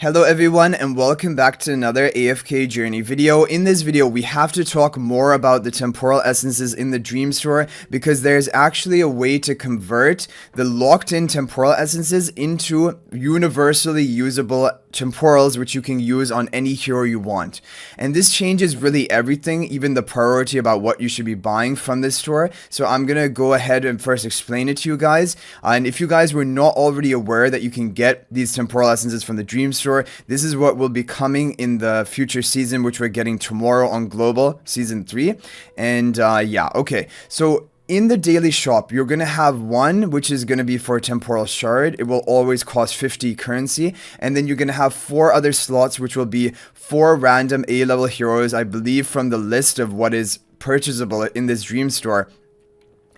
Hello everyone and welcome back to another AFK journey video. In this video we have to talk more about the temporal essences in the Dream Store because there's actually a way to convert the locked in temporal essences into universally usable temporals which you can use on any hero you want. And this changes really everything, even the priority about what you should be buying from this store. So I'm gonna go ahead and first explain it to you guys. And if you guys were not already aware that you can get these temporal essences from the Dream Store, this is what will be coming in the future season, which we're getting tomorrow on Global Season 3. And yeah, okay. So in the daily shop, you're going to have one, which is going to be for temporal shard. It will always cost 50 currency. And then you're going to have 4 other slots, which will be 4 random A-level heroes, I believe, from the list of what is purchasable in this Dream Store.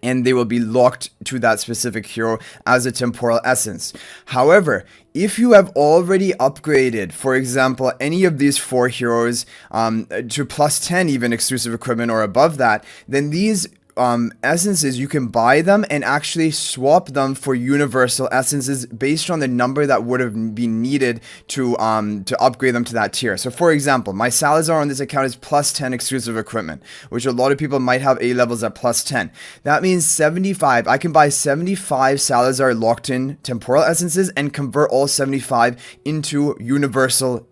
And they will be locked to that specific hero as a temporal essence. However, if you have already upgraded, for example, any of these 4 heroes to plus 10 even exclusive equipment or above that, then these essences, you can buy them and actually swap them for universal essences based on the number that would have been needed to upgrade them to that tier. So for example, my Salazar on this account is plus 10 exclusive equipment, which a lot of people might have A levels at plus 10. That means 75. I can buy 75 Salazar locked in temporal essences and convert all 75 into universal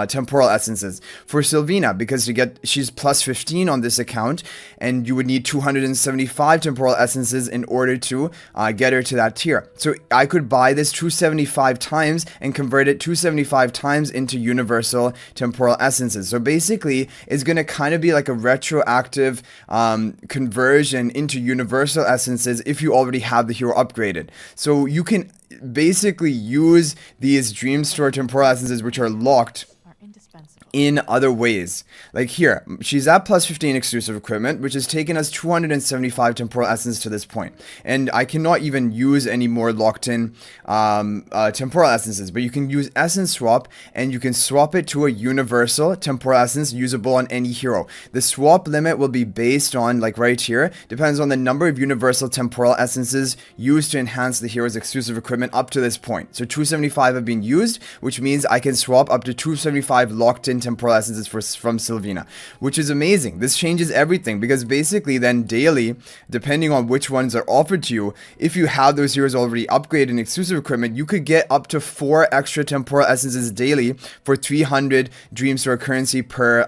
temporal essences. For Sylvina, because she's plus 15 on this account, and you would need 275 temporal essences in order to get her to that tier. So I could buy this 275 times and convert it 275 times into universal temporal essences. So basically, it's going to kind of be like a retroactive conversion into universal essences if you already have the hero upgraded. So you can basically use these Dream Store temporal essences, which are locked, in other ways. Like here, she's at plus 15 exclusive equipment, which has taken us 275 temporal essence to this point. And I cannot even use any more locked in temporal essences, but you can use essence swap and you can swap it to a universal temporal essence usable on any hero. The swap limit will be based on, like right here, depends on the number of universal temporal essences used to enhance the hero's exclusive equipment up to this point. So 275 have been used, which means I can swap up to 275 locked in temporal essences from Sylvina, which is amazing. This changes everything because basically then daily, depending on which ones are offered to you, if you have those heroes already upgraded in exclusive equipment, you could get up to 4 extra temporal essences daily for 300 Dream Store currency per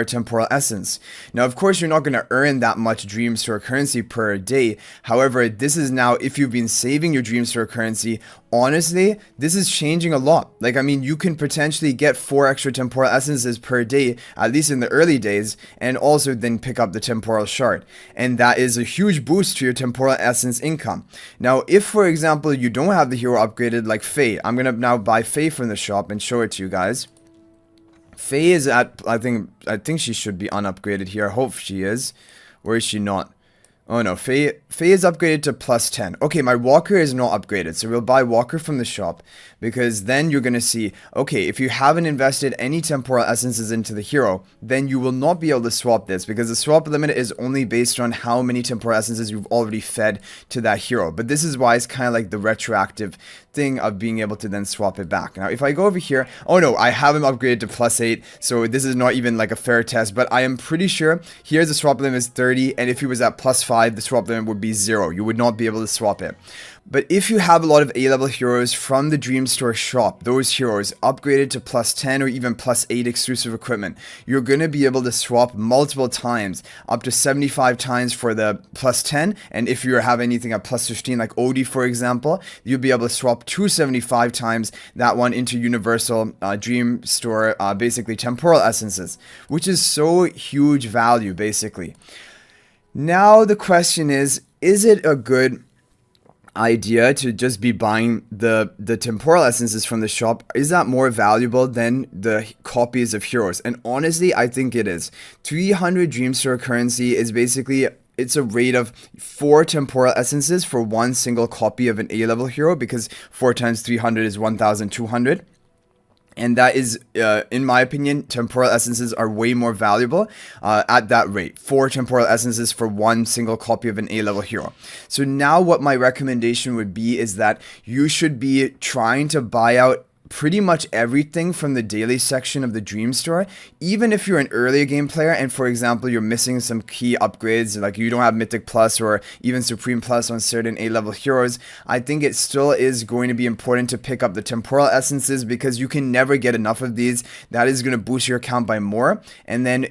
temporal essence. Now, of course, you're not going to earn that much Dream Store currency per day. However, this is now, if you've been saving your Dream Store currency, honestly, this is changing a lot. Like, I mean, you can potentially get 4 extra temporal essences per day, at least in the early days, and also then pick up the temporal shard. And that is a huge boost to your temporal essence income. Now, if, for example, you don't have the hero upgraded like Faye, I'm going to now buy Faye from the shop and show it to you guys. Faye is at, I think she should be unupgraded here. I hope she is. Or is she not? Oh no, Faye is upgraded to plus 10. Okay, my Walker is not upgraded, so we'll buy Walker from the shop, because then you're going to see, okay, if you haven't invested any temporal essences into the hero, then you will not be able to swap this, because the swap limit is only based on how many temporal essences you've already fed to that hero. But this is why it's kind of like the retroactive thing of being able to then swap it back. Now, if I go over here, oh no, I have him upgraded to plus 8, so this is not even like a fair test, but I am pretty sure here's the swap limit is 30, and if he was at plus 5, the swap limit would be 0. You would not be able to swap it. But if you have a lot of A-level heroes from the Dream Store shop, those heroes upgraded to plus 10 or even plus 8 exclusive equipment, you're going to be able to swap multiple times, up to 75 times for the plus 10. And if you have anything at plus 15, like Odie, for example, you'll be able to swap 275 times that one into universal Dream Store, basically temporal essences, which is so huge value, basically. Now the question is it a good idea to just be buying the temporal essences from the shop? Is that more valuable than the copies of heroes? And honestly, I think it is. 300 Dream Store currency is basically, it's a rate of 4 temporal essences for one single copy of an A-level hero, because 4 times 300 is 1,200. And that is, in my opinion, temporal essences are way more valuable at that rate. 4 temporal essences for one single copy of an A-level hero. So now what my recommendation would be is that you should be trying to buy out pretty much everything from the daily section of the Dream Store, even if you're an earlier game player and, for example, you're missing some key upgrades, like you don't have Mythic Plus or even Supreme Plus on certain A-level heroes. I think it still is going to be important to pick up the temporal essences because you can never get enough of these. That is going to boost your account by more, and then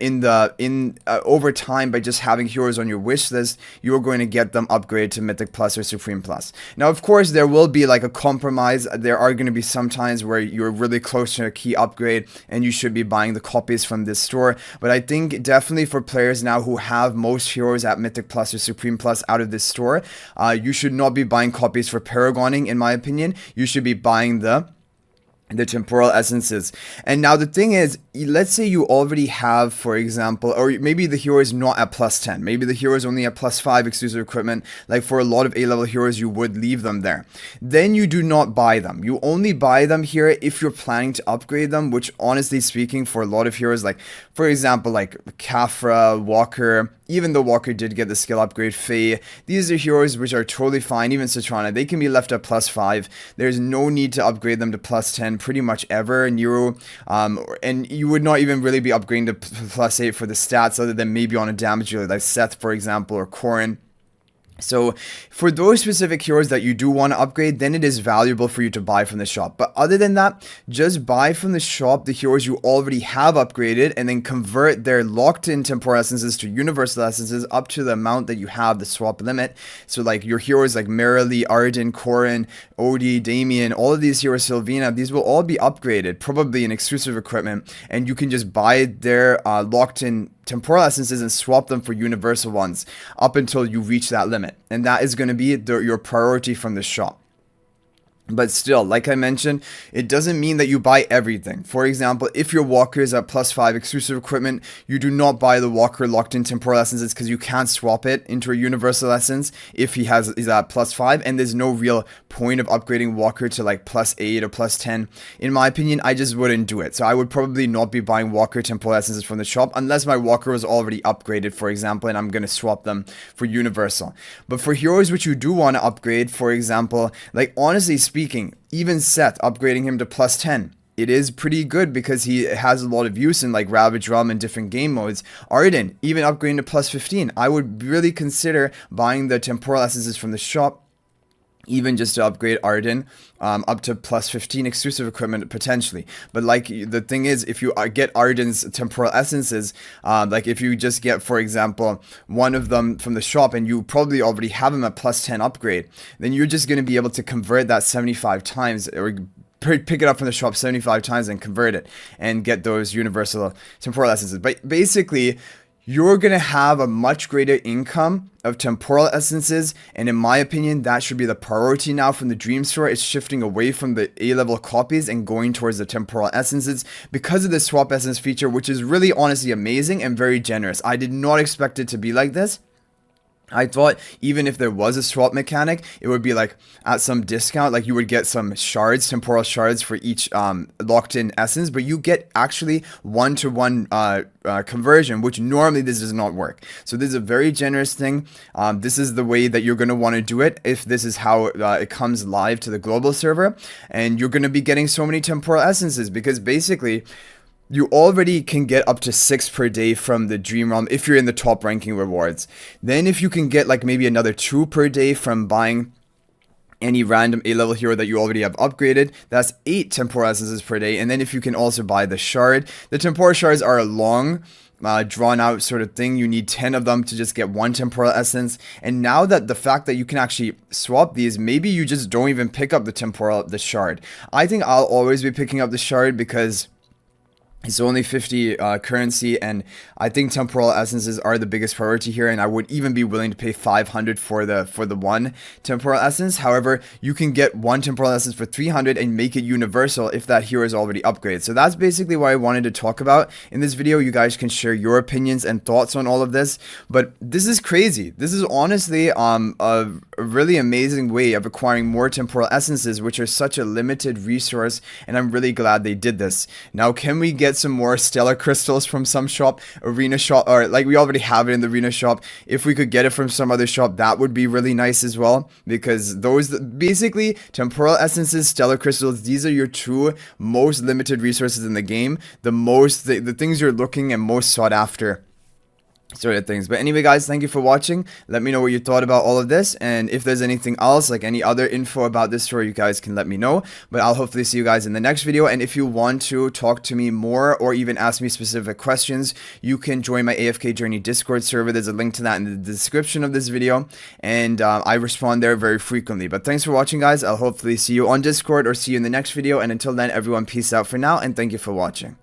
over time, by just having heroes on your wish list, you're going to get them upgraded to Mythic Plus or Supreme Plus. Now, of course, there will be like a compromise. There are going to be some times where you're really close to a key upgrade and you should be buying the copies from this store. But I think definitely for players now who have most heroes at Mythic Plus or Supreme Plus out of this store, you should not be buying copies for Paragoning, in my opinion. You should be buying the temporal essences. And now the thing is, let's say you already have, for example, or maybe the hero is not at plus 10, maybe the hero is only at plus 5 exclusive equipment. Like for a lot of A-level heroes, you would leave them there. Then you do not buy them. You only buy them here if you're planning to upgrade them, which honestly speaking, for a lot of heroes, like for example, like Kafra, Walker, even though Walker did get the skill upgrade, Faye, these are heroes which are totally fine. Even Citrana, they can be left at plus 5. There's no need to upgrade them to plus 10 pretty much ever. Nero, and you would not even really be upgrading to plus 8 for the stats other than maybe on a damage dealer like Seth, for example, or Corrin. So for those specific heroes that you do want to upgrade, then it is valuable for you to buy from the shop. But other than that, just buy from the shop the heroes you already have upgraded and then convert their locked in temporal essences to universal essences up to the amount that you have the swap limit. So like your heroes like Marilee, Arden, Corrin, Odie, Damien, all of these heroes, Sylvina, these will all be upgraded, probably in exclusive equipment, and you can just buy their locked in temporal essences and swap them for universal ones up until you reach that limit. And that is going to be your priority from the shop. But still, like I mentioned, it doesn't mean that you buy everything. For example, if your Walker is at plus 5 exclusive equipment, you do not buy the Walker locked in temporal essences because you can't swap it into a universal essence if he's at plus 5, and there's no real point of upgrading Walker to like plus 8 or plus 10. In my opinion, I just wouldn't do it. So I would probably not be buying Walker temporal essences from the shop unless my Walker was already upgraded, for example, and I'm going to swap them for universal. But for heroes which you do want to upgrade, for example, like honestly speaking, even Seth, upgrading him to plus 10, it is pretty good because he has a lot of use in like Ravage Realm and different game modes. Arden, even upgrading to plus 15, I would really consider buying the temporal essences from the shop, even just to upgrade Arden up to plus 15 exclusive equipment potentially. But like the thing is, if you get Arden's temporal essences, like if you just get, for example, one of them from the shop and you probably already have him at plus 10 upgrade, then you're just going to be able to convert that 75 times or pick it up from the shop 75 times and convert it and get those universal temporal essences. But basically, you're going to have a much greater income of temporal essences, and in my opinion, that should be the priority now from the Dream Store. It's shifting away from the A-level copies and going towards the temporal essences because of the swap essence feature, which is really honestly amazing and very generous. I did not expect it to be like this. I thought even if there was a swap mechanic, it would be like at some discount, like you would get some shards, temporal shards for each locked in essence, but you get actually one-to-one conversion, which normally this does not work. So this is a very generous thing. This is the way that you're going to want to do it if this is how it comes live to the global server, and you're going to be getting so many temporal essences because basically you already can get up to 6 per day from the Dream Realm if you're in the top ranking rewards. Then if you can get like maybe another 2 per day from buying any random A-level hero that you already have upgraded, that's 8 temporal essences per day. And then if you can also buy the shard, the temporal shards are a long drawn out sort of thing. You need 10 of them to just get 1 temporal essence. And now that the fact that you can actually swap these, maybe you just don't even pick up the shard. I think I'll always be picking up the shard because It's only 50 currency, and I think temporal essences are the biggest priority here, and I would even be willing to pay 500 for the one temporal essence. However, you can get one temporal essence for 300 and make it universal if that hero is already upgraded. So that's basically what I wanted to talk about in this video. You guys can share your opinions and thoughts on all of this, but this is crazy. This is honestly a really amazing way of acquiring more temporal essences, which are such a limited resource, and I'm really glad they did this. Now, can we get some more stellar crystals from some shop, arena shop, or like we already have it in the arena shop? If we could get it from some other shop, that would be really nice as well, because those basically temporal essences, stellar crystals, these are your two most limited resources in the game, the things you're looking and most sought after sort of things. But anyway, guys, thank you for watching. Let me know what you thought about all of this, and if there's anything else, like any other info about this story, you guys can let me know. But I'll hopefully see you guys in the next video. And if you want to talk to me more or even ask me specific questions, you can join my AFK Journey Discord server. There's a link to that in the description of this video, and I respond there very frequently. But thanks for watching, guys. I'll hopefully see you on Discord or see you in the next video, and until then, everyone, peace out for now, and thank you for watching.